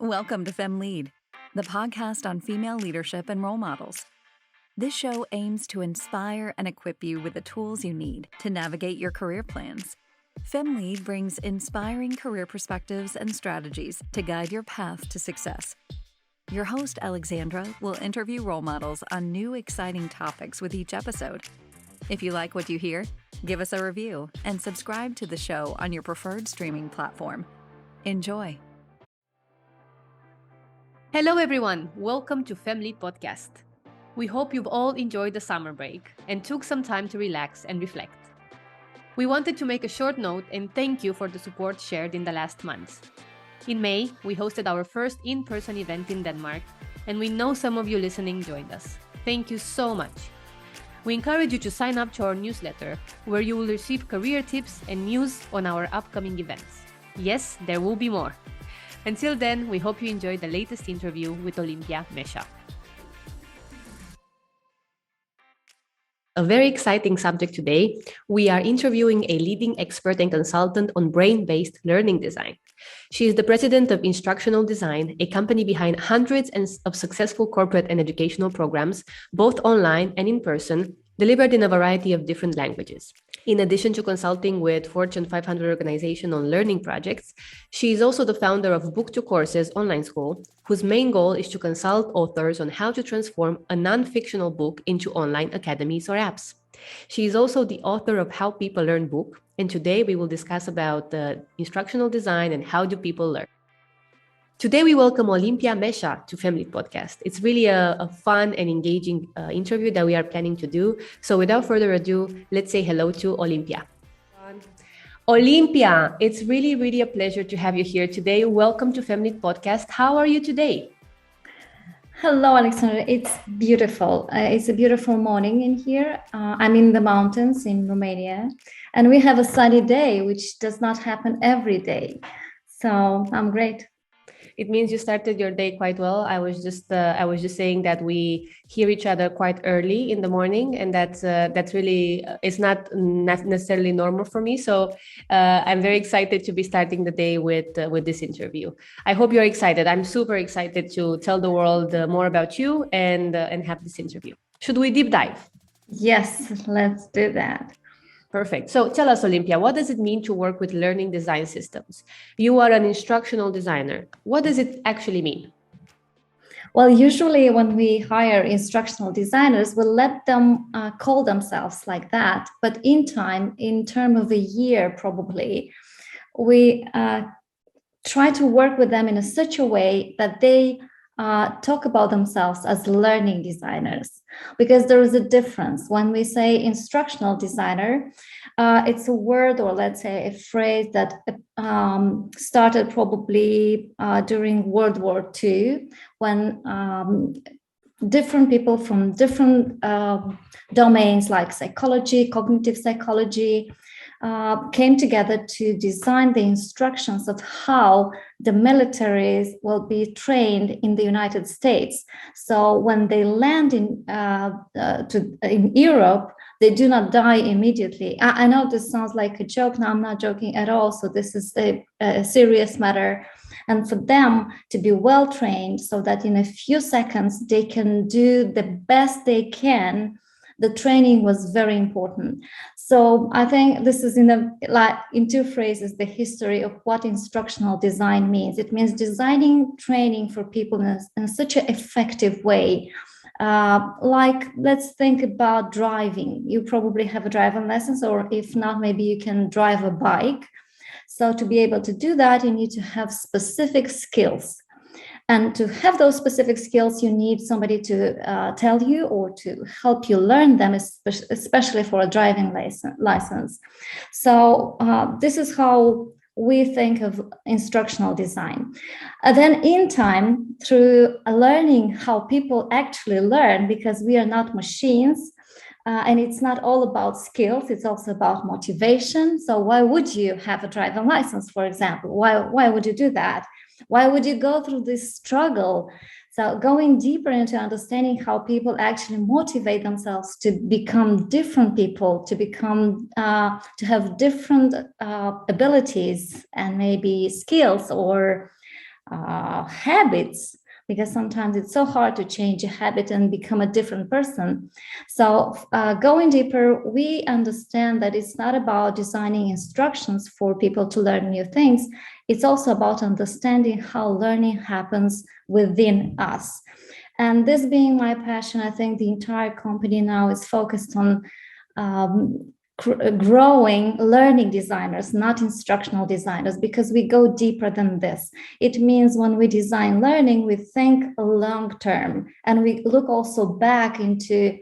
Welcome to Femme Lead, the podcast on female leadership and role models. This show aims to inspire and equip you with the tools you need to navigate your career plans. Femme Lead brings inspiring career perspectives and strategies to guide your path to success. Your host, Alexandra, will interview role models on new, exciting topics with each episode. If you like what you hear, give us a review and subscribe to the show on your preferred streaming platform. Enjoy. Hello everyone, welcome to Femme Lead Podcast. We hope you've all enjoyed the summer break and took some time to relax and reflect. We wanted to make a short note and thank you for the support shared in the last months. In May, we hosted our first in-person event in Denmark, and we know some of you listening joined us. Thank you so much. We encourage you to sign up to our newsletter, where you will receive career tips and news on our upcoming events. Yes, there will be more. Until then, we hope you enjoyed the latest interview with Olimpia Mesa. A very exciting subject today. We are interviewing a leading expert and consultant on brain-based learning design. She is the president of Instructional Design, a company behind hundreds of successful corporate and educational programs, both online and in person, delivered in a variety of different languages. In addition to consulting with Fortune 500 organizations on learning projects, she is also the founder of Book2Courses online school, whose main goal is to consult authors on how to transform a non-fictional book into online academies or apps. She is also the author of How People Learn book, and today we will discuss about instructional design and how do people learn. Today, we welcome Olimpia Mesa to Femme Lead Podcast. It's really a fun and engaging interview that we are planning to do. So without further ado, let's say hello to Olimpia. Olimpia, it's really a pleasure to have you here today. Welcome to Femme Lead Podcast. How are you today? Hello, Alexandra. It's beautiful. It's a beautiful morning in here. I'm in the mountains in Romania, and we have a sunny day, which does not happen every day. So I'm great. It means you started your day quite well. I was just saying that we hear each other quite early in the morning, and that's really it's not necessarily normal for me. So I'm very excited to be starting the day with this interview. I hope you're excited. I'm super excited to tell the world more about you and have this interview. Should we deep dive? Yes, let's do that. Perfect. So tell us, Olimpia, what does it mean to work with learning design systems? You are an instructional designer. What does it actually mean? Well, usually when we hire instructional designers, we'll let them call themselves like that. But in term of a year, probably, we try to work with them in such a way that they talk about themselves as learning designers, because there is a difference. When we say instructional designer, it's a word, or let's say a phrase that started probably during World War II, when different people from different domains like psychology, cognitive psychology, came together to design the instructions of how the militaries will be trained in the United States. So when they land in Europe, they do not die immediately. I know this sounds like a joke. No, I'm not joking at all. So this is a serious matter. And for them to be well trained so that in a few seconds they can do the best they can, the training was very important. So I think this is in two phrases, the history of what instructional design means. It means designing training for people in such an effective way. Like, let's think about driving. You probably have a driving license, or if not, maybe you can drive a bike. So to be able to do that, you need to have specific skills. And to have those specific skills, you need somebody to tell you or to help you learn them, especially for a driving license. So this is how we think of instructional design. Then in time, through learning how people actually learn, because we are not machines, and it's not all about skills, it's also about motivation. So why would you have a driving license, for example? Why would you do that? Why would you go through this struggle? So going deeper into understanding how people actually motivate themselves to become different people, to have different abilities and maybe skills or habits, because sometimes it's so hard to change a habit and become a different person. So going deeper, we understand that it's not about designing instructions for people to learn new things. It's also about understanding how learning happens within us. And this being my passion, I think the entire company now is focused on growing learning designers, not instructional designers, because we go deeper than this. It means when we design learning, we think long term, and we look also back into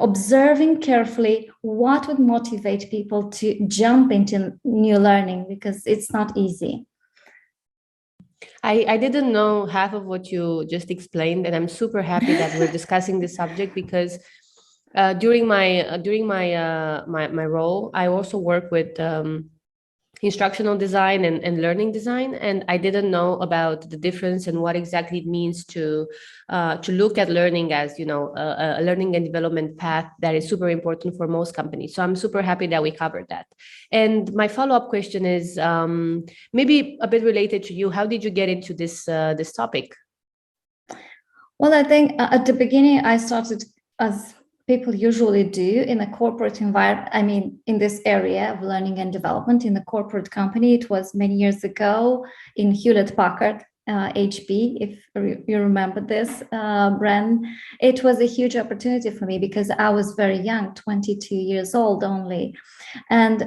observing carefully what would motivate people to jump into new learning, because it's not easy. I didn't know half of what you just explained, and I'm super happy that we're discussing this subject, because during my role, I also work with instructional design and learning design, and I didn't know about the difference and what exactly it means to look at learning as, a learning and development path that is super important for most companies. So I'm super happy that we covered that. And my follow-up question is maybe a bit related to you. How did you get into this topic? Well, I think at the beginning I started, as people usually do, in a corporate environment. I mean, in this area of learning and development in a corporate company. It was many years ago in Hewlett-Packard, HP, if you remember this brand. It was a huge opportunity for me because I was very young, 22 years old only. And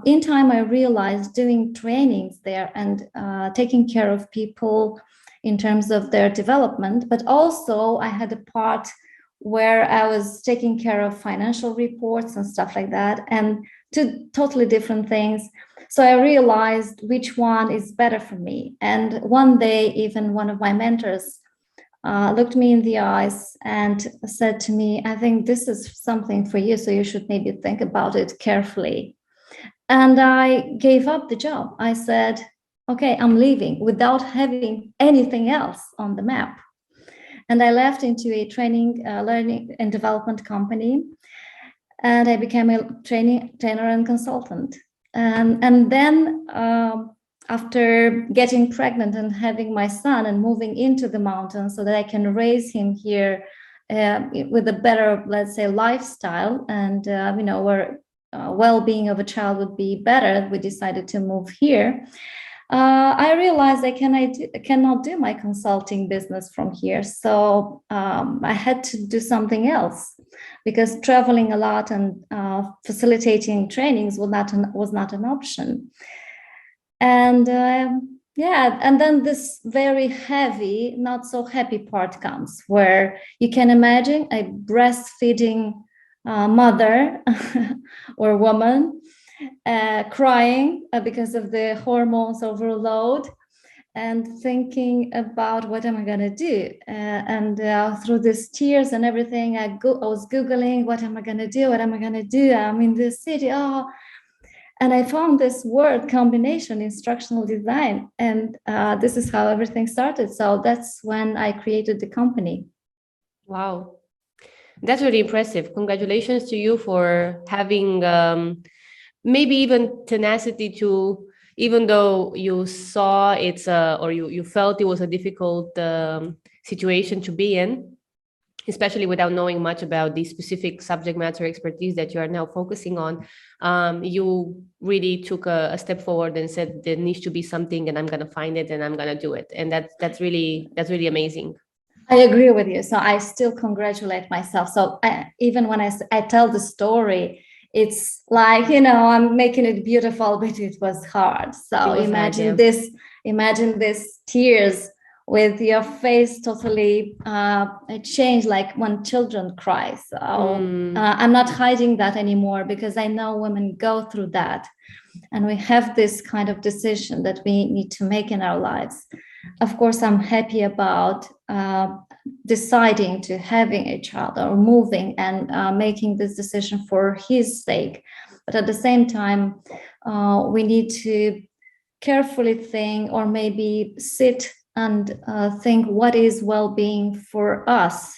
in time, I realized doing trainings there and taking care of people in terms of their development, but also I had a part where I was taking care of financial reports and stuff like that, and two totally different things. So I realized which one is better for me. And one day, even one of my mentors looked me in the eyes and said to me, I think this is something for you, so you should maybe think about it carefully. And I gave up the job. I said, okay, I'm leaving without having anything else on the map. And I left into a training, learning and development company. And I became a trainer and consultant. And then after getting pregnant and having my son and moving into the mountains so that I can raise him here with a better, let's say, lifestyle, and where well-being of a child would be better, we decided to move here. I realized I cannot do my consulting business from here. So I had to do something else, because traveling a lot and facilitating trainings was not an option. And and then this very heavy, not so happy part comes, where you can imagine a breastfeeding mother or woman crying because of the hormones overload, and thinking about what am I going to do. And through these tears and everything, I was Googling, what am I going to do? What am I going to do? I'm in this city. And I found this word combination, instructional design. And this is how everything started. So that's when I created the company. Wow. That's really impressive. Congratulations to you for having maybe even tenacity to, even though you saw it's or you felt it was a difficult situation to be in, especially without knowing much about the specific subject matter expertise that you are now focusing on. You really took a step forward and said there needs to be something, and I'm going to find it and I'm going to do it. And that's really amazing. I agree with you. So I still congratulate myself. So even when I tell the story, it's like, I'm making it beautiful, but it was hard. So imagine this tears with your face totally changed, like when children cry. So I'm not hiding that anymore, because I know women go through that. And we have this kind of decision that we need to make in our lives. Of course, I'm happy about deciding to having a child or moving and making this decision for his sake. But at the same time, we need to carefully think, or maybe sit and think what is well-being for us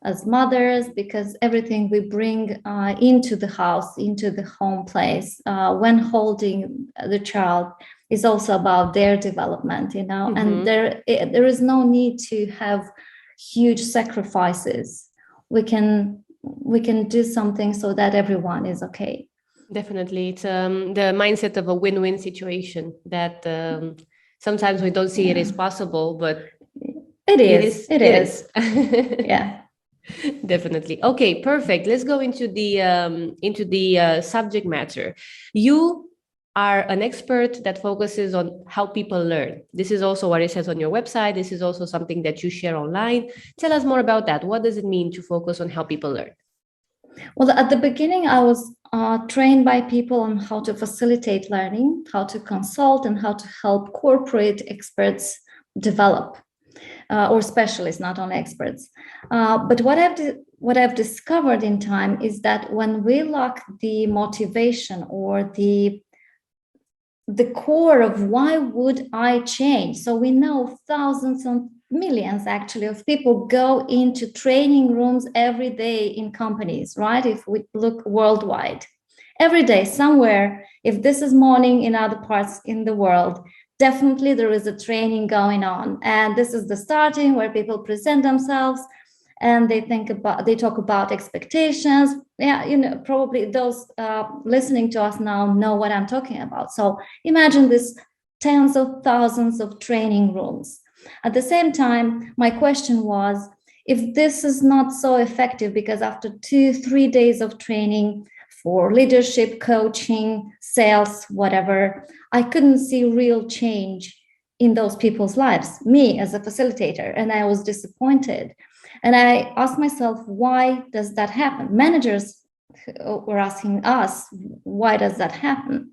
as mothers, because everything we bring into the house, into the home place, when holding the child, is also about their development, and there is no need to have huge sacrifices. We can do something so that everyone is okay. Definitely. It's the mindset of a win-win situation that sometimes we don't see it as possible, but it is. Yeah. Definitely. Okay, perfect. Let's go into the subject matter. You are an expert that focuses on how people learn. This is also what it says on your website. This is also something that you share online. Tell us more about that. What does it mean to focus on how people learn? Well, at the beginning, I was trained by people on how to facilitate learning, how to consult, and how to help corporate experts develop, or specialists, not only experts. But what I've discovered in time is that when we lack the motivation or the core of why would I change? So we know thousands and millions actually of people go into training rooms every day in companies, right? If we look worldwide, every day somewhere, if this is morning in other parts in the world, definitely there is a training going on. And this is the starting where people present themselves and they talk about expectations. Yeah, probably those listening to us now know what I'm talking about. So imagine this tens of thousands of training rooms. At the same time, my question was, if this is not so effective, because after 2-3 days of training for leadership, coaching, sales, whatever, I couldn't see real change in those people's lives, me as a facilitator, and I was disappointed. And I asked myself, why does that happen? Managers were asking us, why does that happen?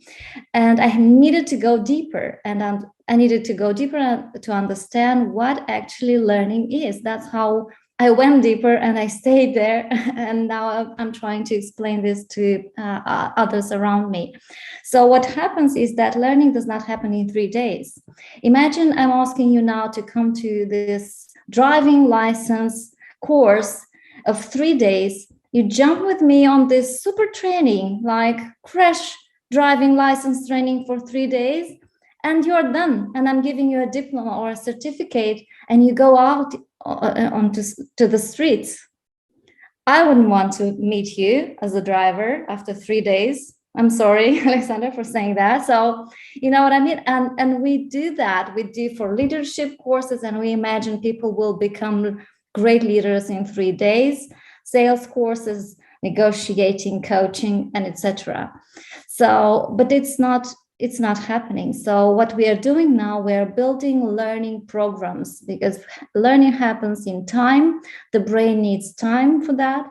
And I needed to go deeper, and I needed to go deeper to understand what actually learning is. That's how I went deeper and I stayed there. And now I'm trying to explain this to others around me. So what happens is that learning does not happen in 3 days. Imagine I'm asking you now to come to this driving license course of 3 days. You jump with me on this super training, like crash driving license training for 3 days, and you're done. And I'm giving you a diploma or a certificate, and you go out onto the streets. I wouldn't want to meet you as a driver after 3 days. I'm sorry, Alexander, for saying that. So you know what I mean? And we do that. We do for leadership courses, and we imagine people will become great leaders in 3 days. Sales courses, negotiating, coaching, and etc. So, but it's not happening. So what we are doing now, we are building learning programs, because learning happens in time. The brain needs time for that.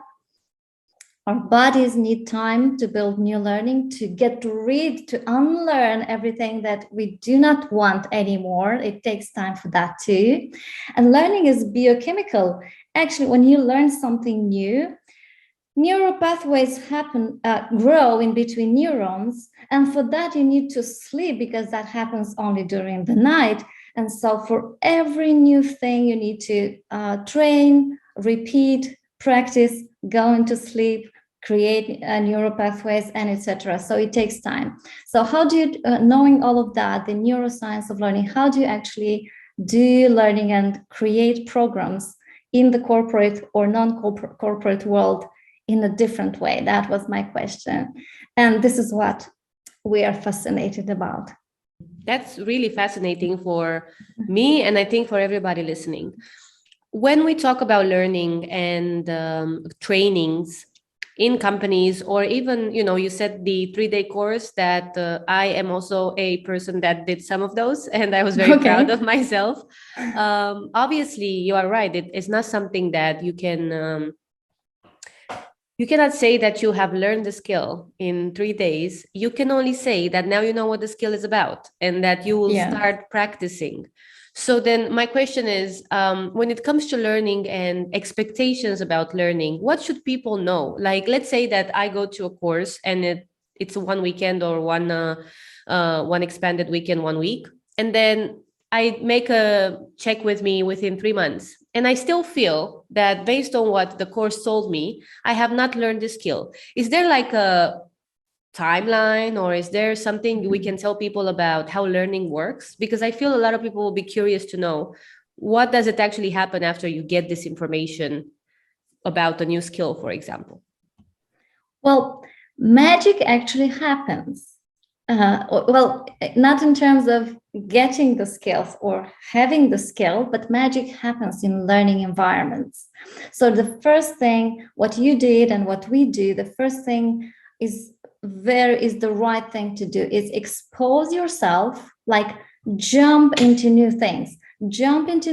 Our bodies need time to build new learning, to get rid, to unlearn everything that we do not want anymore. It takes time for that too. And learning is biochemical. Actually, when you learn something new, neural pathways grow in between neurons. And for that, you need to sleep, because that happens only during the night. And so for every new thing, you need to train, repeat, practice, go into sleep, create neural pathways, and etc. So it takes time. So how do you, knowing all of that, the neuroscience of learning, how do you actually do learning and create programs in the corporate or non-corporate world in a different way? That was my question. And this is what we are fascinated about. That's really fascinating for me, and I think for everybody listening. When we talk about learning and trainings in companies, or even, you said the 3-day course, that I am also a person that did some of those, and I was very proud of myself. Obviously, you are right. It's not something that you can... You cannot say that you have learned the skill in 3 days. You can only say that now you know what the skill is about, and that you will start practicing. So then my question is, when it comes to learning and expectations about learning, what should people know? Like, let's say that I go to a course and it's one weekend or one expanded weekend, 1 week. And then I make a check with me within 3 months. And I still feel that based on what the course told me, I have not learned the skill. Is there like timeline, or is there something we can tell people about how learning works? Because I feel a lot of people will be curious to know, what does it actually happen after you get this information about a new skill, for example? Well, magic actually happens. Well, not in terms of getting the skills or having the skill, but magic happens in learning environments. So the first thing, what you did and what we do, the first thing is the right thing to do is expose yourself, like jump into new things. Jump into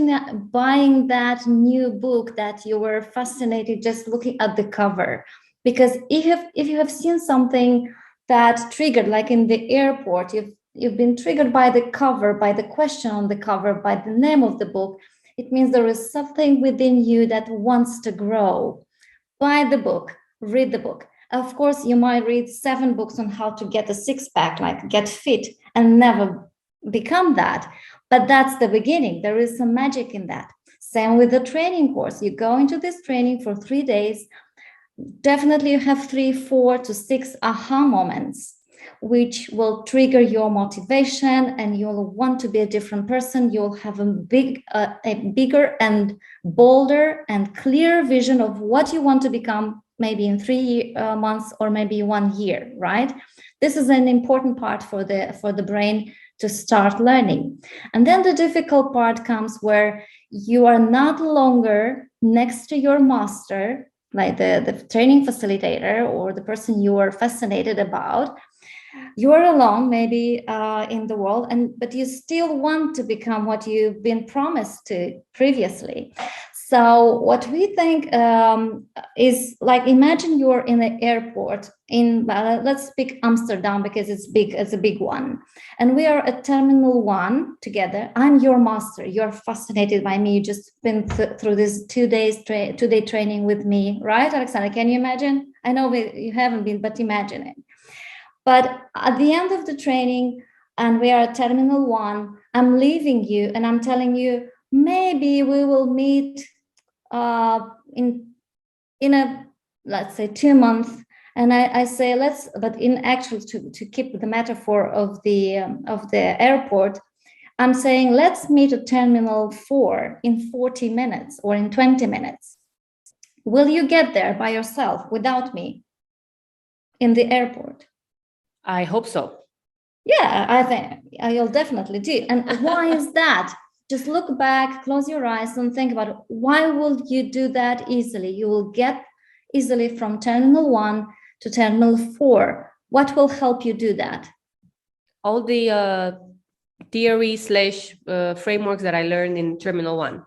buying that new book that you were fascinated just looking at the cover. Because if you have seen something that triggered, like in the airport, you've been triggered by the cover, by the question on the cover, by the name of the book, it means there is something within you that wants to grow. Buy the book, read the book. Of course, you might read 7 books on how to get a six-pack, like get fit, and never become that. But that's the beginning. There is some magic in that. Same with the training course. You go into this training for 3 days. Definitely you have 3, 4 to 6 aha moments, which will trigger your motivation, and you'll want to be a different person. You'll have a bigger and bolder and clear vision of what you want to become, maybe in 3 months or maybe 1 year, right? This is an important part for the brain to start learning. And then the difficult part comes where you are not longer next to your master, like the training facilitator or the person you are fascinated about. You are alone, maybe in the world, but you still want to become what you've been promised to previously. So what we think is, like, imagine you're in the airport in, let's pick Amsterdam because it's big, it's a big one. And we are at Terminal 1 together. I'm your master. You're fascinated by me. You just been through this 2-day training with me, right, Alexandra? Can you imagine? I know you haven't been, but imagine it. But at the end of the training, and we are at Terminal 1, I'm leaving you and I'm telling you, maybe we will meet in a, let's say, 2 months. And I say, but in actual, to keep the metaphor of the airport, I'm saying, let's meet at Terminal 4 in 40 minutes or in 20 minutes. Will you get there by yourself without me in the airport? I hope so. Yeah, I think you'll definitely do. And why is that? Just look back, close your eyes and think about it. Why will you do that easily? You will get easily from Terminal 1 to Terminal 4. What will help you do that? All the theory / frameworks that I learned in Terminal 1.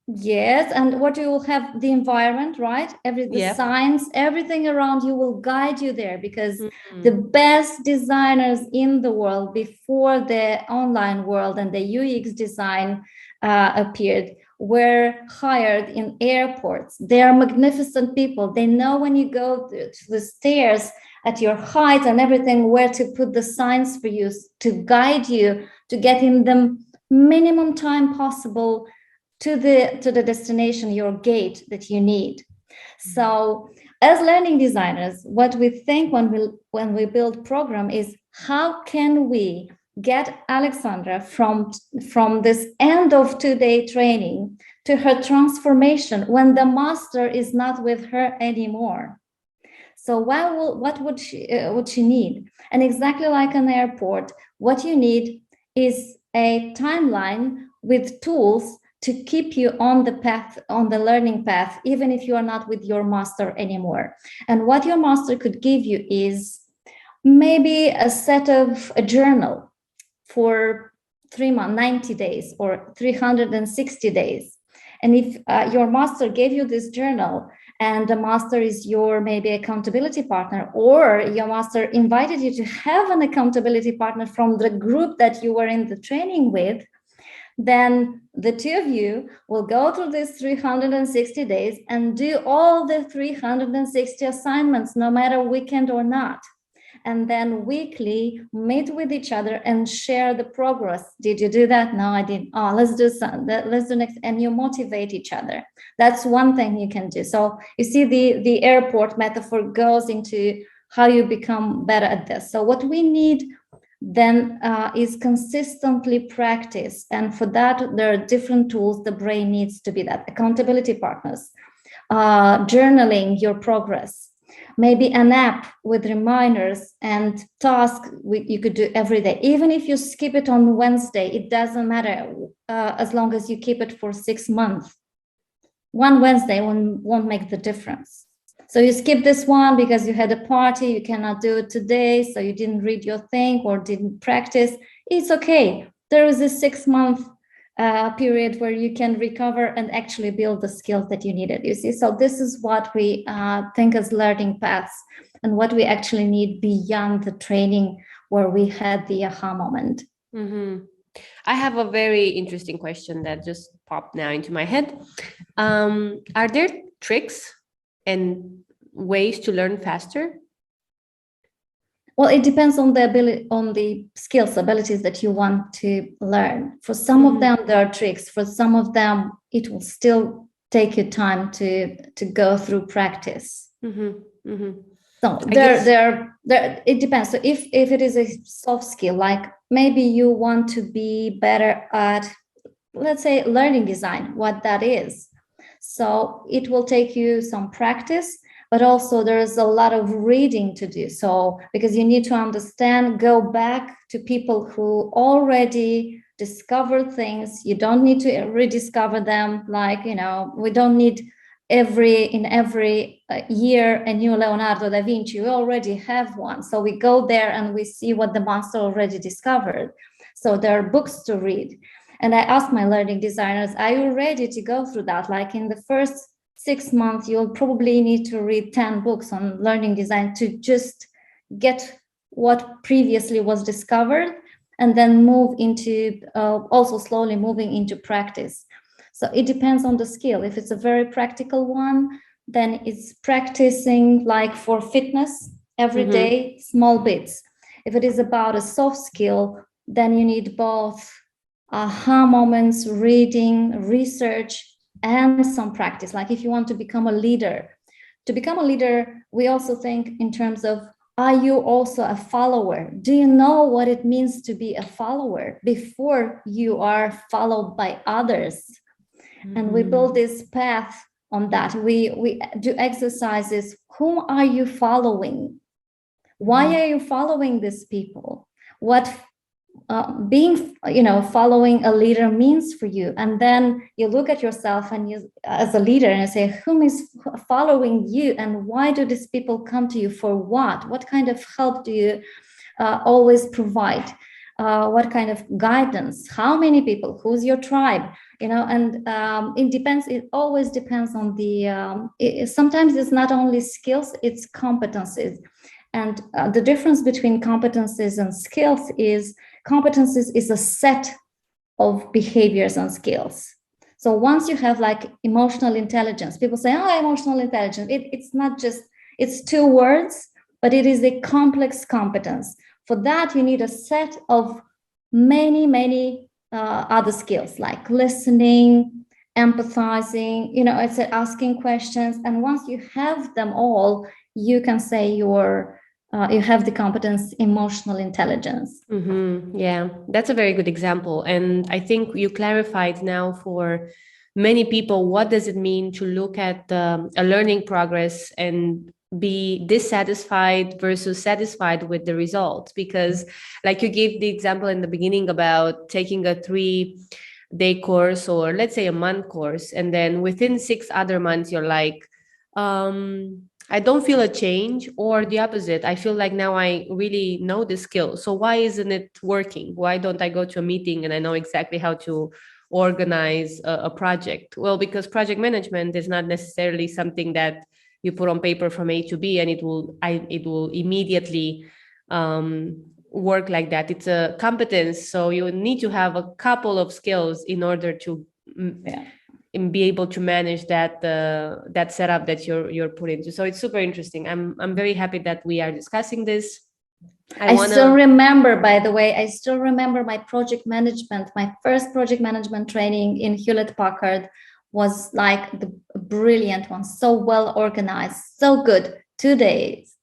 Yes, and what you will have, the environment, right? The science, everything around you will guide you there, because the best designers in the world before the online world and the UX design appeared were hired in airports. They are magnificent people. They know when you go to the stairs at your height and everything, where to put the signs for you to guide you to get in the minimum time possible to the destination, your gate that you need. So as learning designers, what we think when we build program is, how can we get Alexandra from this end of 2-day training to her transformation when the master is not with her anymore? So what would she need? And exactly like an airport, what you need is a timeline with tools to keep you on the path, on the learning path, even if you are not with your master anymore. And what your master could give you is maybe a journal for 3 months, 90 days or 360 days. And if your master gave you this journal, and the master is your maybe accountability partner, or your master invited you to have an accountability partner from the group that you were in the training with, then the two of you will go through these 360 days and do all the 360 assignments, no matter weekend or not. And then weekly meet with each other and share the progress. Did you do that? No, I didn't. Oh, let's do next. And you motivate each other. That's one thing you can do. So you see the airport metaphor goes into how you become better at this. So what we need then is consistently practice. And for that, there are different tools the brain needs to be that. Accountability partners, journaling your progress, maybe an app with reminders and tasks you could do every day. Even if you skip it on Wednesday, it doesn't matter as long as you keep it for 6 months. One Wednesday won't make the difference. So you skip this one because you had a party, you cannot do it today, so you didn't read your thing or didn't practice. It's okay. There is a 6-month period where you can recover and actually build the skills that you needed, you see. So this is what we think as learning paths and what we actually need beyond the training where we had the aha moment. Mm-hmm. I have a very interesting question that just popped now into my head. Are there tricks and ways to learn faster? Well, it depends on the skills, abilities that you want to learn. For some of them, there are tricks. For some of them, it will still take you time to go through practice. So it depends. So if it is a soft skill, like maybe you want to be better at, let's say, learning design, what that is. So it will take you some practice, but also there's a lot of reading to do. So because you need to understand, go back to people who already discovered things. You don't need to rediscover them. Like, we don't need every year a new Leonardo da Vinci. We already have one. So we go there and we see what the master already discovered. So there are books to read. And I asked my learning designers, are you ready to go through that? Like in the first 6 months, you'll probably need to read 10 books on learning design to just get what previously was discovered, and then move into also slowly moving into practice. So it depends on the skill. If it's a very practical one, then it's practicing like for fitness every day, small bits. If it is about a soft skill, then you need both aha moments, reading, research, and some practice. Like if you want to become a leader, we also think in terms of, are you also a follower? Do you know what it means to be a follower before you are followed by others? And we build this path on that. We do exercises. Whom are you following? Why are you following these people? What following a leader means for you? And then you look at yourself and you, as a leader, and you say, whom is following you, and why do these people come to you? For what kind of help do you always provide? What kind of guidance? How many people? Who's your tribe? And it depends. It always depends on the. Sometimes it's not only skills; it's competencies. And the difference between competencies and skills is competencies is a set of behaviors and skills. So once you have like emotional intelligence, people say, emotional intelligence. It's not just, it's 2 words, but it is a complex competence. For that, you need a set of many other skills like listening, empathizing, it's asking questions. And once you have them all, you can say you have the competence emotional intelligence. Yeah, that's a very good example. And I think you clarified now for many people, what does it mean to look at a learning progress and be dissatisfied versus satisfied with the results? Because like you gave the example in the beginning about taking a 3-day course, or let's say a month course, and then within 6 other months, you're like, I don't feel a change, or the opposite. I feel like now I really know the skill. So why isn't it working? Why don't I go to a meeting and I know exactly how to organize a project? Well, because project management is not necessarily something that you put on paper from A to B and it will immediately work like that. It's a competence. So you need to have a couple of skills in order to be able to manage that setup that you're put into. So it's super interesting. I'm very happy that we are discussing this. I still remember, by the way, my project management, my first project management training in Hewlett-Packard was like the brilliant one, so well organized, so good, 2 days.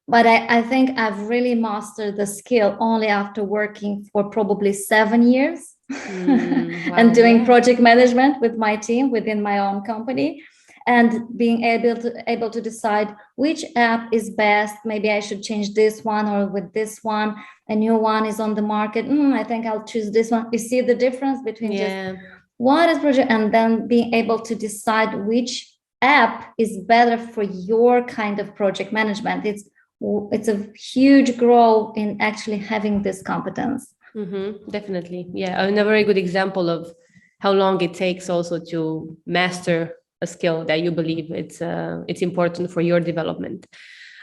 But I think I've really mastered the skill only after working for probably 7 years Wow, and doing project management with my team within my own company, and being able to decide which app is best. Maybe I should change this one, or with this one, a new one is on the market. I think I'll choose this one. You see the difference between just what is project, and then being able to decide which app is better for your kind of project management. It's a huge growth in actually having this competence. Definitely. Yeah. And a very good example of how long it takes also to master a skill that you believe it's important for your development.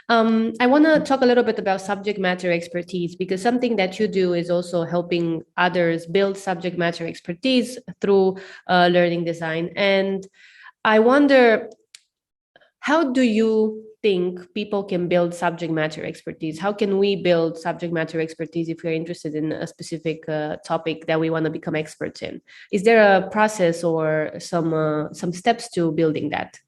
I want to talk a little bit about subject matter expertise, because something that you do is also helping others build subject matter expertise through learning design. And I wonder, how do you think people can build subject matter expertise? How can we build subject matter expertise if we're interested in a specific topic that we want to become experts in? Is there a process or some steps to building that?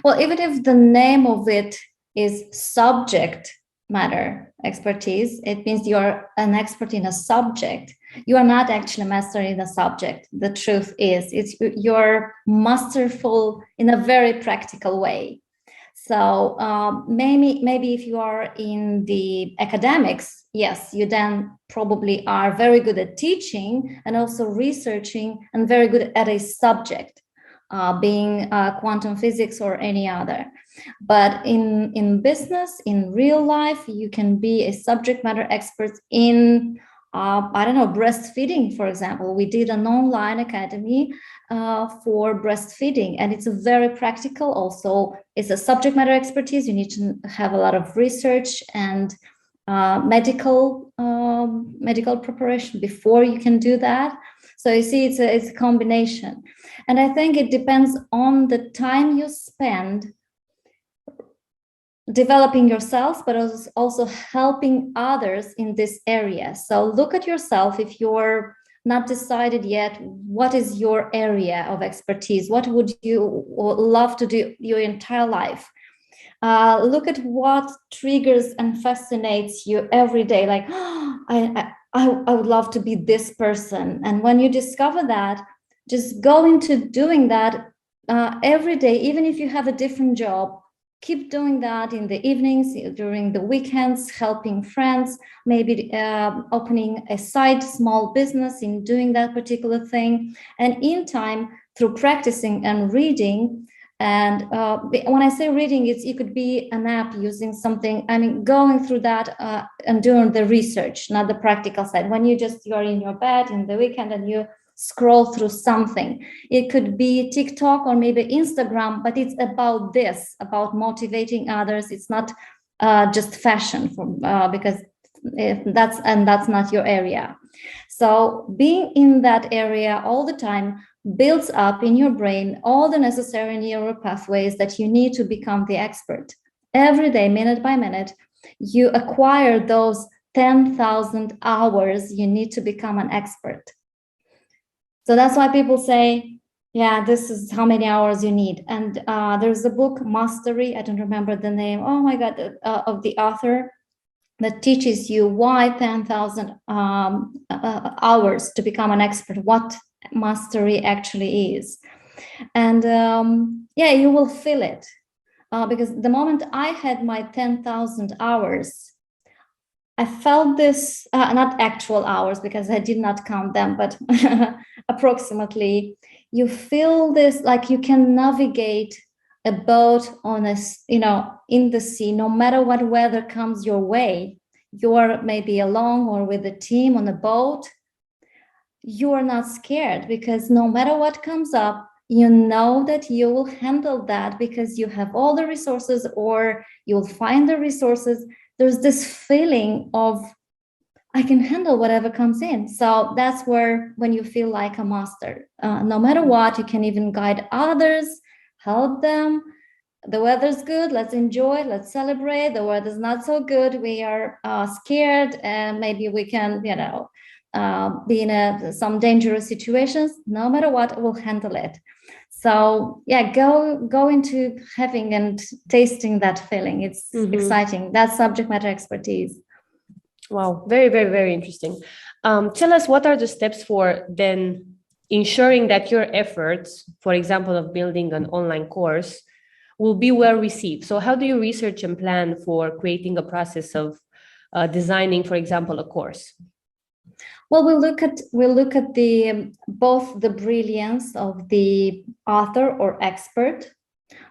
Well, even if the name of it is subject matter expertise, it means you're an expert in a subject. You are not actually mastering the subject. The truth is, you're masterful in a very practical way. So maybe if you are in the academics, yes, you then probably are very good at teaching and also researching, and very good at a subject, being quantum physics or any other. But in business, in real life, you can be a subject matter expert in breastfeeding, for example. We did an online academy for breastfeeding, and it's a very practical. Also, it's a subject matter expertise. You need to have a lot of research and medical preparation before you can do that. So you see, it's a combination, and I think it depends on the time you spend developing yourself, but also helping others in this area. So look at yourself. If you're not decided yet, what is your area of expertise? What would you love to do your entire life? Look at what triggers and fascinates you every day. Like, I would love to be this person. And when you discover that, just go into doing that every day, even if you have a different job. Keep doing that in the evenings, during the weekends, helping friends, maybe opening a small business in doing that particular thing. And in time, through practicing and reading, and when I say reading, it could be an app using something, going through that and doing the research, not the practical side. When you're in your bed in the weekend and you scroll through something. It could be TikTok or maybe Instagram, but it's about motivating others. It's not just fashion, because that's not your area. So being in that area all the time builds up in your brain all the necessary neural pathways that you need to become the expert. Every day, minute by minute, you acquire those 10,000 hours you need to become an expert. So that's why people say, yeah, this is how many hours you need. And there's a book, Mastery, I don't remember the name, oh my God, of the author, that teaches you why 10,000 hours to become an expert, what mastery actually is. And you will feel it. Because the moment I had my 10,000 hours, I felt this, not actual hours because I did not count them, but approximately, you feel this like you can navigate a boat on in the sea, no matter what weather comes your way. You're maybe alone or with a team on a boat. You are not scared because no matter what comes up, you know that you will handle that because you have all the resources, or you'll find the resources. There's this feeling of, I can handle whatever comes in. So that's when you feel like a master. No matter what, you can even guide others, help them. The weather's good, let's enjoy, let's celebrate. The weather's not so good, we are scared, and maybe we can, be in some dangerous situations, no matter what, we'll handle it. So yeah, go into having and tasting that feeling. It's exciting. That's subject matter expertise. Wow, very, very, very interesting. Tell us, what are the steps for then ensuring that your efforts, for example, of building an online course, will be well received? So how do you research and plan for creating a process of designing, for example, a course? Well, we look at the both the brilliance of the author or expert,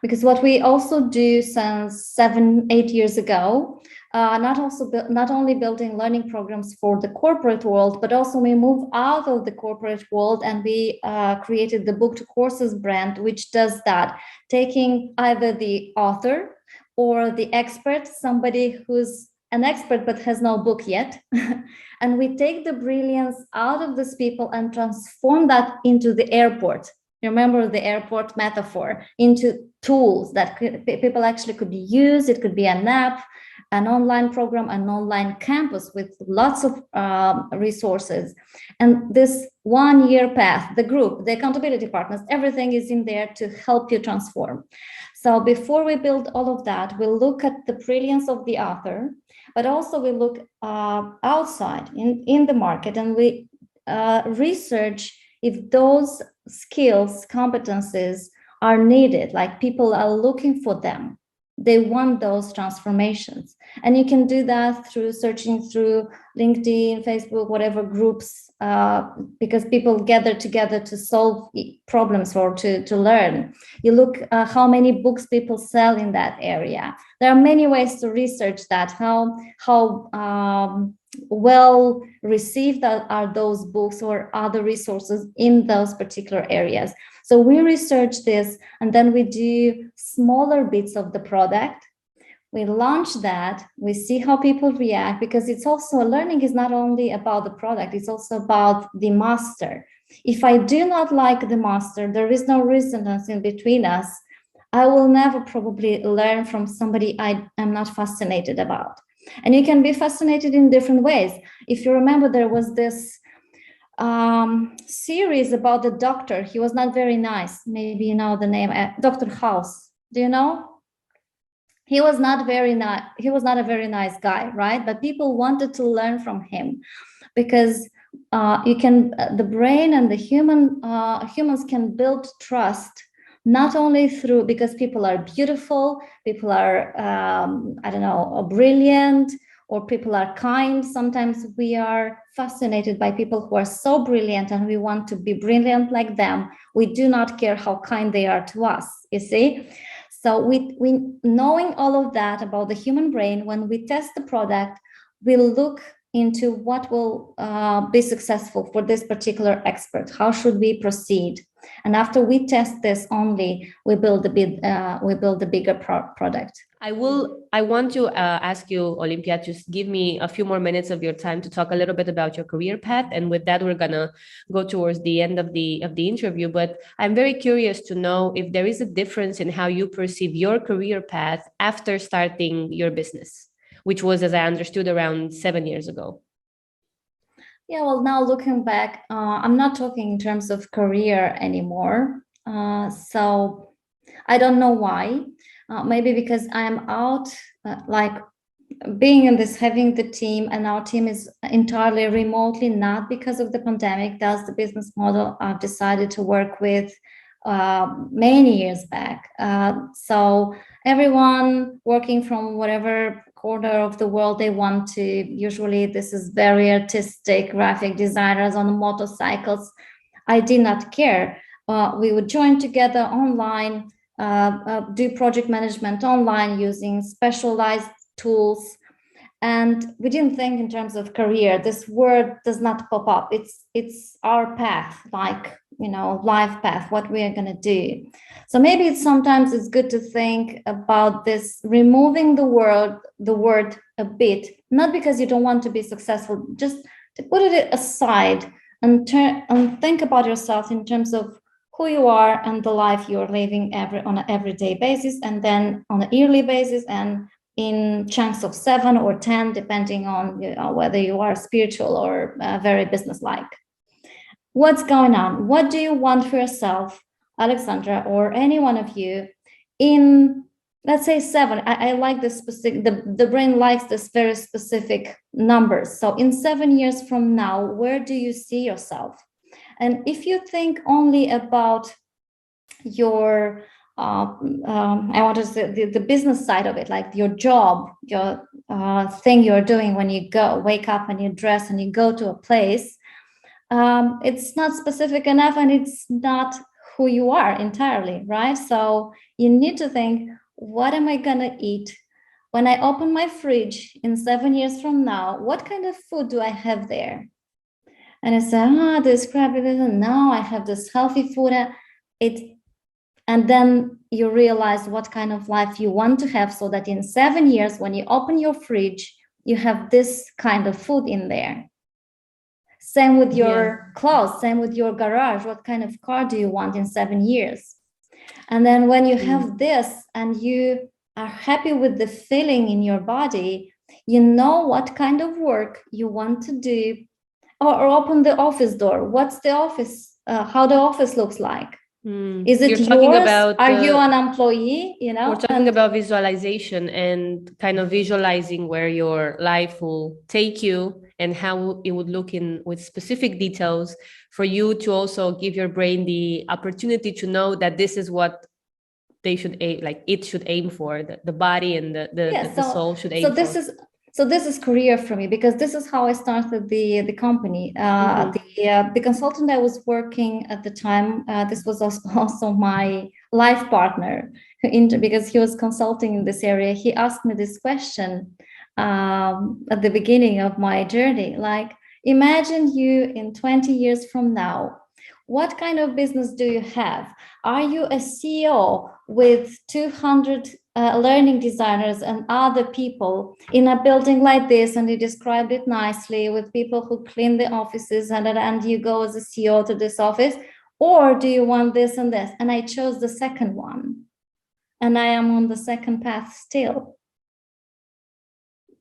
because what we also do since 7-8 years ago, not only building learning programs for the corporate world, but also we move out of the corporate world and we created the Book to Courses brand, which does that, taking either the author or the expert, somebody who's an expert but has no book yet, and we take the brilliance out of these people and transform that into the airport. Remember the airport metaphor, into tools that people actually could use. It could be an app, an online program, an online campus with lots of resources. And this 1 year path, the group, the accountability partners, everything is in there to help you transform. So before we build all of that, we'll look at the brilliance of the author, but also we look outside in the market, and we research if those skills, competencies are needed, like people are looking for them. They want those transformations. And you can do that through searching through LinkedIn, Facebook, whatever groups, because people gather together to solve problems or to learn. You look how many books people sell in that area. There are many ways to research that, how well received are those books or other resources in those particular areas. So we research this, and then we do smaller bits of the product. We launch that, we see how people react, because it's also, learning is not only about the product, it's also about the master. If I do not like the master, there is no resonance in between us, I will never probably learn from somebody I am not fascinated about. And you can be fascinated in different ways. If you remember, there was this series about the doctor. He was not very nice. Maybe you know the name, Dr. House. Do you know? He was not very nice. He was not a very nice guy, right? But people wanted to learn from him, because the brain and the humans can build trust, not only through, because people are beautiful, people are, brilliant, or people are kind. Sometimes we are fascinated by people who are so brilliant and we want to be brilliant like them. We do not care how kind they are to us, you see? So we knowing all of that about the human brain, when we test the product, we'll look into what will be successful for this particular expert. How should we proceed? And after we test this only, we build a bigger product. I want to ask you, Olimpia, to give me a few more minutes of your time to talk a little bit about your career path. And with that, we're gonna go towards the end of the interview. But I'm very curious to know if there is a difference in how you perceive your career path after starting your business, which was, as I understood, around 7 years ago. Yeah, well, now looking back, I'm not talking in terms of career anymore. So I don't know why. Maybe because I'm out, being in this, having the team, and our team is entirely remotely, not because of the pandemic. That's the business model I've decided to work with many years back. So everyone working from whatever corner of the world they want to. Usually this is very artistic, graphic designers on motorcycles. I did not care. We would join together online, do project management online using specialized tools. And we didn't think in terms of career. This word does not pop up. It's our path, life path, what we are going to do. So maybe sometimes it's good to think about this, removing the word a bit, not because you don't want to be successful, just to put it aside and think about yourself in terms of who you are and the life you're living on an everyday basis, and then on a yearly basis, and in chunks of 7 or 10, depending on whether you are spiritual or very businesslike. What's going on? What do you want for yourself, Alexandra, or any one of you, in, let's say 7? I like this specific, the brain likes this very specific numbers. So in 7 years from now, where do you see yourself? And if you think only about your, I want to say the business side of it, like your job, your thing you're doing when you wake up and you dress and you go to a place, it's not specific enough and it's not who you are entirely, right? So you need to think, what am I gonna eat? When I open my fridge in 7 years from now, what kind of food do I have there? And I say, describe it. No, I have this healthy food. And then you realize what kind of life you want to have, so that in 7 years, when you open your fridge, you have this kind of food in there. Same with your clothes, same with your garage. What kind of car do you want in 7 years? And then when you have this and you are happy with the feeling in your body, you know what kind of work you want to do, or open the office door. What's the office, how the office looks like. Is it yours? Are you an employee? We're talking about visualization and kind of visualizing where your life will take you and how it would look in with specific details, for you to also give your brain the opportunity to know that this is what they should aim, like it should aim for, the body and the soul should aim for. So this is career for me, because this is how I started the company. The consultant I was working at the time, this was also my life partner, because he was consulting in this area. He asked me this question at the beginning of my journey, like, imagine you in 20 years from now, what kind of business do you have? Are you a CEO with 200 learning designers and other people in a building like this? And he described it nicely, with people who clean the offices, and you go as a CEO to this office, or do you want this and this? And I chose the second one, and I am on the second path still.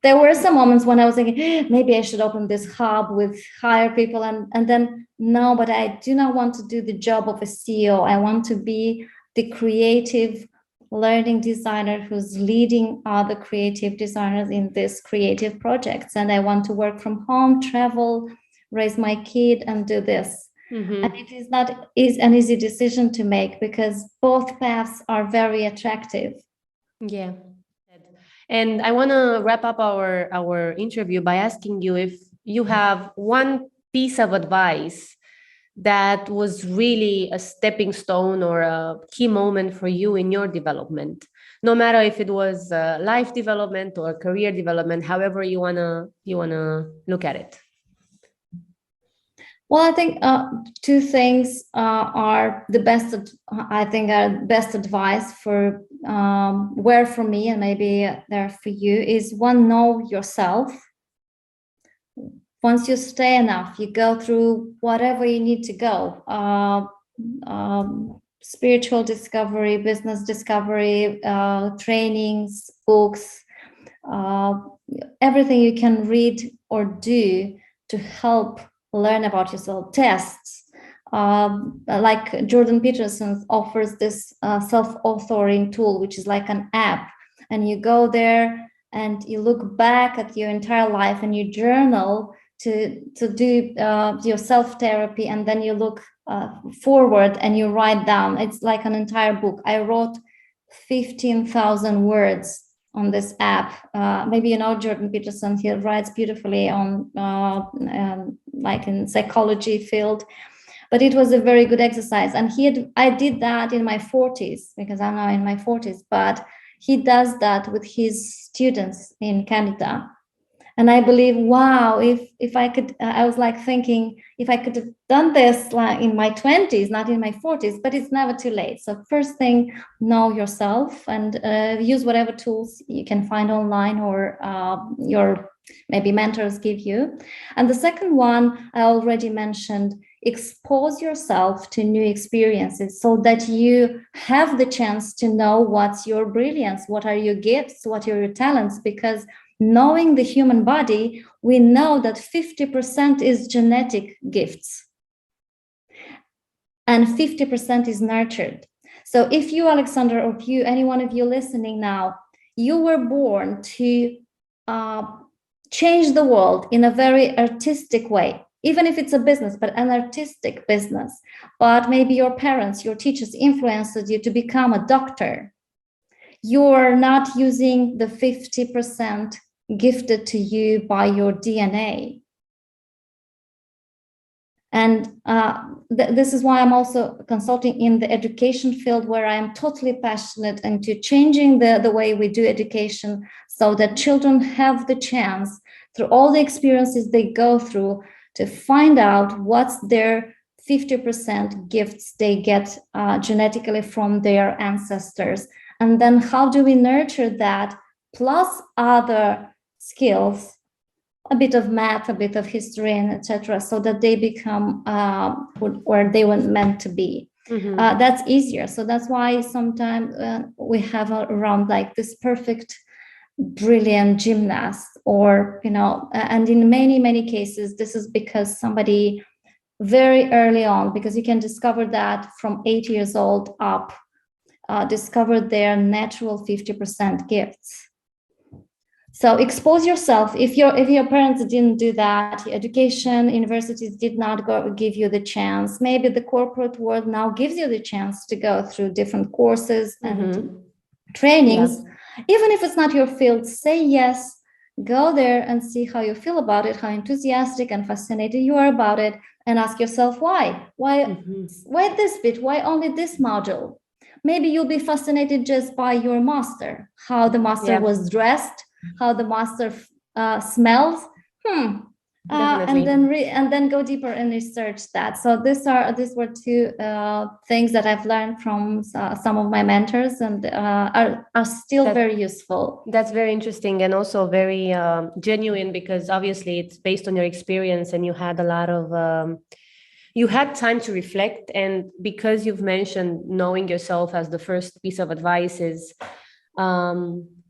There were some moments when I was thinking, maybe I should open this hub with hire people, and then no, but I do not want to do the job of a CEO. I want to be the creative learning designer who's leading other creative designers in these creative projects. And I want to work from home, travel, raise my kid, and do this. And it is not an easy decision to make, because both paths are very attractive. Yeah. And I want to wrap up our interview by asking you if you have one piece of advice that was really a stepping stone or a key moment for you in your development, no matter if it was life development or career development, however you wanna look at it. Well, I think two things are the best. I think are best advice for where for me, and maybe there for you, is one: know yourself. Once you stay enough, you go through whatever you need to go. Spiritual discovery, business discovery, trainings, books, everything you can read or do to help learn about yourself. Tests, like Jordan Peterson offers this self-authoring tool, which is like an app, and you go there and you look back at your entire life and you journal to do your self-therapy, and then you look forward and you write down. It's like an entire book. I wrote 15,000 words on this app. Maybe you know Jordan Peterson. He writes beautifully on like in psychology field, but it was a very good exercise. And I did that in my 40s, because I'm now in my 40s, but he does that with his students in Canada. And I believe, wow, if I could, I was like thinking, if I could have done this like in my 20s, not in my 40s, but it's never too late. So first thing, know yourself, and use whatever tools you can find online or your maybe mentors give you. And the second one I already mentioned expose yourself to new experiences so that you have the chance to know what's your brilliance, what are your gifts, what are your talents. Because knowing the human body, we know that 50% is genetic gifts and 50% is nurtured. So if you, Alexander, or if you, any one of you listening now, you were born to change the world in a very artistic way, even if it's a business, but an artistic business. But maybe your parents, your teachers influenced you to become a doctor. You're not using the 50% gifted to you by your DNA. And this is why I'm also consulting in the education field, where I am totally passionate into changing the way we do education so that children have the chance, through all the experiences they go through, to find out what's their 50% gifts they get genetically from their ancestors. And then how do we nurture that, plus other skills, a bit of math, a bit of history, and etc., so that they become where they were meant to be. Mm-hmm. That's easier. So that's why sometimes we have around like this perfect, brilliant gymnast, or, you know, and in many cases, this is because somebody very early on, because you can discover that from 8 years old up, discovered their natural 50% gifts. So expose yourself. If your parents didn't do that, education, universities did not give you the chance. Maybe the corporate world now gives you the chance to go through different courses and trainings. Yeah. Even if it's not your field, say yes, go there and see how you feel about it, how enthusiastic and fascinated you are about it, and ask yourself why. Why this bit? Why only this module? Maybe you'll be fascinated just by your master, how the master was dressed, how the master smells, and then go deeper and research that. So these were two things that I've learned from some of my mentors, and are still very useful. That's very interesting, and also very genuine, because obviously it's based on your experience, and you had a lot of you had time to reflect. And because you've mentioned knowing yourself as the first piece of advice is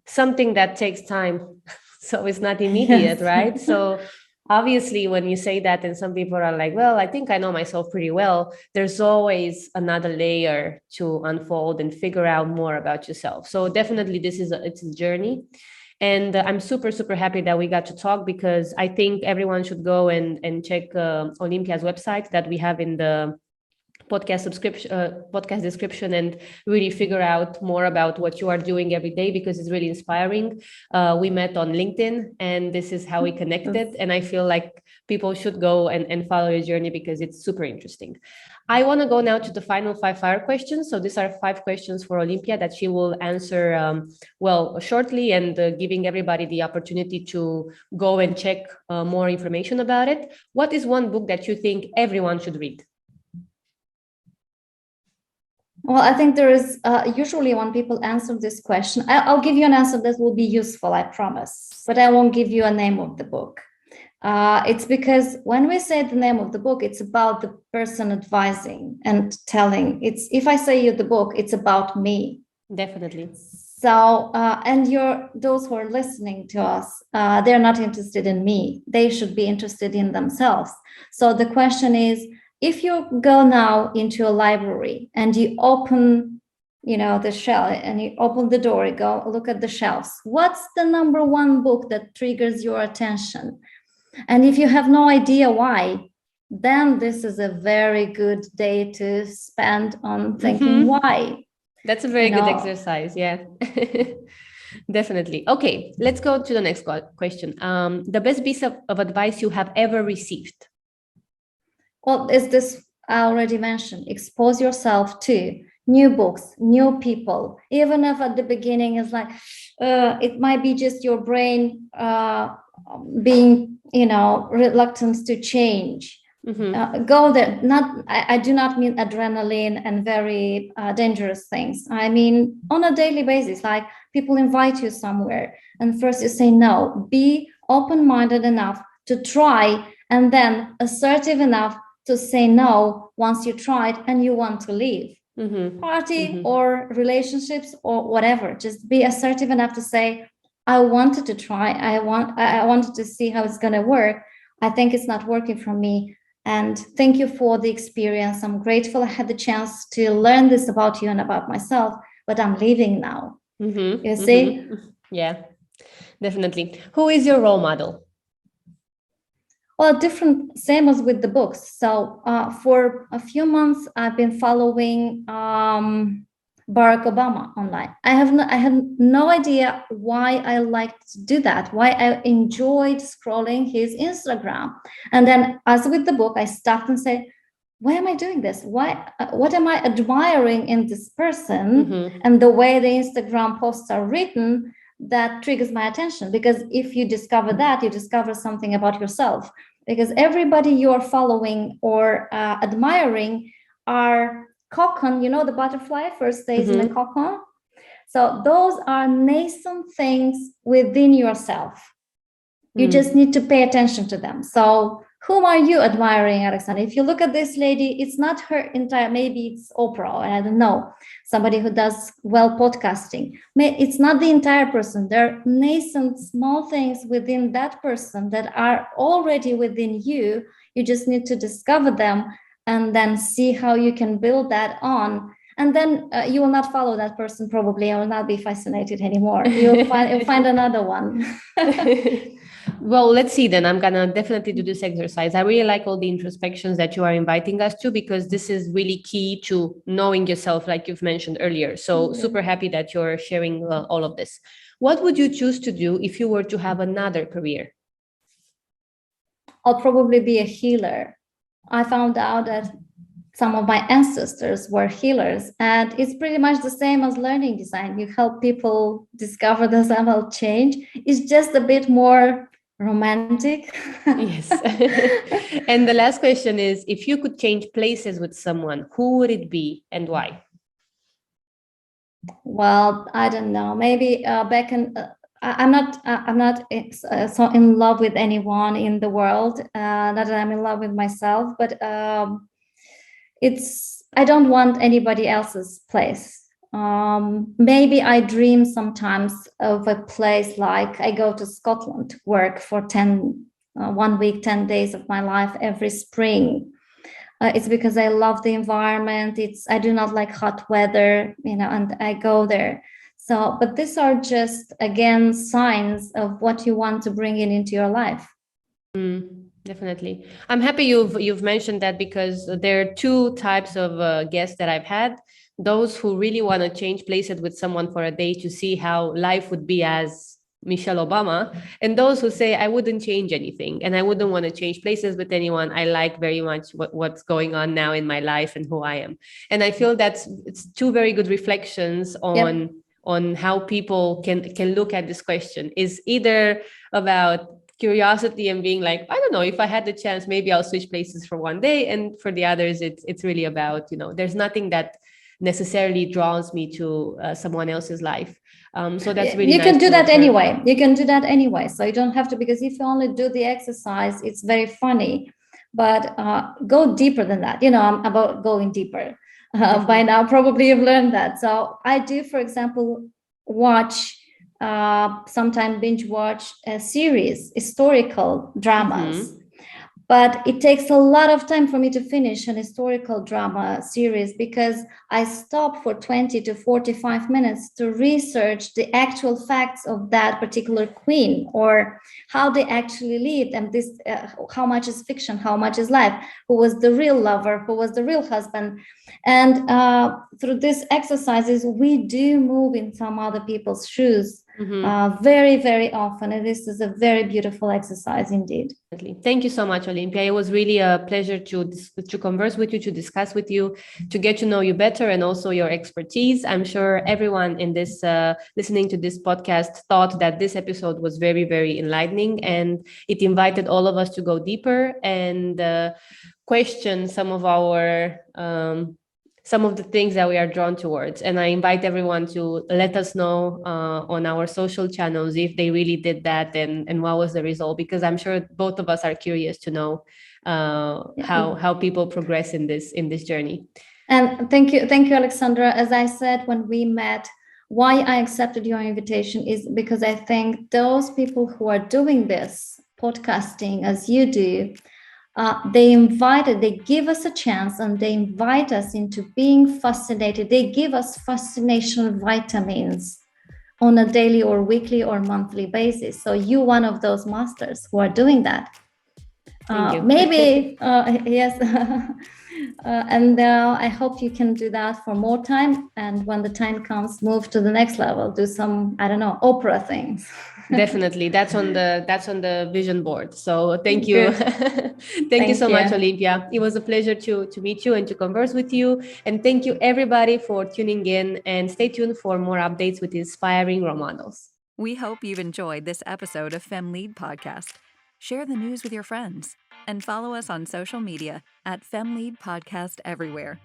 something that takes time. So it's not immediate, yes. Right? So obviously when you say that, and some people are like, well, I think I know myself pretty well, there's always another layer to unfold and figure out more about yourself. So definitely it's a journey. And I'm super, super happy that we got to talk, because I think everyone should go and check Olimpia's website that we have in the podcast description, and really figure out more about what you are doing every day, because it's really inspiring. We met on LinkedIn, and this is how we connected. And I feel like people should go and follow your journey, because it's super interesting. I want to go now to the final 5 fire questions. So these are 5 questions for Olimpia that she will answer shortly, and giving everybody the opportunity to go and check more information about it. What is one book that you think everyone should read? Well, I think there is usually when people answer this question, I'll give you an answer that will be useful, I promise, but I won't give you a name of the book. It's because when we say the name of the book, it's about the person advising and telling. If I say you the book, it's about me. Definitely. So, and those who are listening to us, they're not interested in me. They should be interested in themselves. So the question is, if you go now into a library and you open, the shelf, and you open the door, you go look at the shelves, what's the number one book that triggers your attention? And if you have no idea why, then this is a very good day to spend on thinking why. That's a very good exercise. Yeah, definitely. Okay, let's go to the next question. The best piece of advice you have ever received? Well, is this I already mentioned? Expose yourself to new books, new people, even if at the beginning it's like, it might be just your brain being, reluctant to change. Go there. I do not mean adrenaline and very dangerous things. I mean, on a daily basis, like people invite you somewhere and first you say no. Be open-minded enough to try, and then assertive enough to say no once you tried and you want to leave. Party or relationships or whatever. Just be assertive enough to say, I wanted to try. I wanted to see how it's going to work. I think it's not working for me. And thank you for the experience. I'm grateful I had the chance to learn this about you and about myself, but I'm leaving now. You see? Yeah, definitely. Who is your role model? Well, different, same as with the books. So for a few months, I've been following Barack Obama online. I had no idea why I liked to do that, why I enjoyed scrolling his Instagram. And then as with the book, I stopped and said, why am I doing this? Why? What am I admiring in this person? And the way the Instagram posts are written, that triggers my attention. Because if you discover that, you discover something about yourself. Because everybody you're following or admiring are cocoon, you know, the butterfly first stays in a cocoon. So those are nascent things within yourself. You just need to pay attention to them. So whom are you admiring, Alexandra? If you look at this lady, it's not her entire, maybe it's Oprah, or I don't know, somebody who does well podcasting. It's not the entire person. There are nascent small things within that person that are already within you. You just need to discover them and then see how you can build that on. And then you will not follow that person probably. I will not be fascinated anymore. You'll find another one. Well, let's see then. I'm going to definitely do this exercise. I really like all the introspections that you are inviting us to, because this is really key to knowing yourself, like you've mentioned earlier. So super happy that you're sharing all of this. What would you choose to do if you were to have another career? I'll probably be a healer. I found out that some of my ancestors were healers, and it's pretty much the same as learning design. You help people discover themselves, change. It's just a bit more romantic. Yes. And the last question is, if you could change places with someone, who would it be and why? Well, I don't know. Maybe back in. I'm not so in love with anyone in the world. Not that I'm in love with myself, but I don't want anybody else's place. Maybe I dream sometimes of a place like I go to Scotland to work for 1 week, 10 days of my life every spring. It's because I love the environment. I do not like hot weather, and I go there. So, but these are just, again, signs of what you want to bring into your life. Definitely. I'm happy you've mentioned that, because there are two types of guests that I've had. Those who really want to change places with someone for a day to see how life would be as Michelle Obama, and those who say, I wouldn't change anything and I wouldn't want to change places with anyone. I like very much what's going on now in my life and who I am. And I feel it's two very good reflections on how people can look at this question. Is either about curiosity and being like, I don't know, if I had the chance, maybe I'll switch places for one day. And for the others, it's really about, there's nothing that necessarily draws me to someone else's life. So that's really you nice can do that observe. anyway. You can do that anyway. So you don't have to, because if you only do the exercise, it's very funny. But go deeper than that. I'm about going deeper. By now, probably you've learned that. So I do, for example, sometimes binge watch a series, historical dramas. But it takes a lot of time for me to finish an historical drama series, because I stop for 20 to 45 minutes to research the actual facts of that particular queen, or how they actually lived, and this how much is fiction, how much is life, who was the real lover, who was the real husband. And through these exercises, we do move in some other people's shoes. Very, very often. And this is a very beautiful exercise indeed. Thank you so much, Olimpia. It was really a pleasure to converse with you, to discuss with you, to get to know you better, and also your expertise. I'm sure everyone in this listening to this podcast thought that this episode was very, very enlightening, and it invited all of us to go deeper and question some of the things that we are drawn towards. And I invite everyone to let us know on our social channels if they really did that and what was the result, because I'm sure both of us are curious to know how people progress in this journey. And thank you, Alexandra. As I said when we met, why I accepted your invitation is because I think those people who are doing this podcasting as you do, they give us a chance, and they invite us into being fascinated. They give us fascination vitamins on a daily or weekly or monthly basis. So you're one of those masters who are doing that. Thank you. Maybe, yes. And I hope you can do that for more time. And when the time comes, move to the next level, do some, I don't know, opera things. Definitely. That's on the vision board. So thank you. Thank you so much, Olimpia. It was a pleasure to meet you and to converse with you. And thank you everybody for tuning in, and stay tuned for more updates with inspiring role models. We hope you've enjoyed this episode of Femme Lead Podcast. Share the news with your friends and follow us on social media at Femme Lead Podcast everywhere.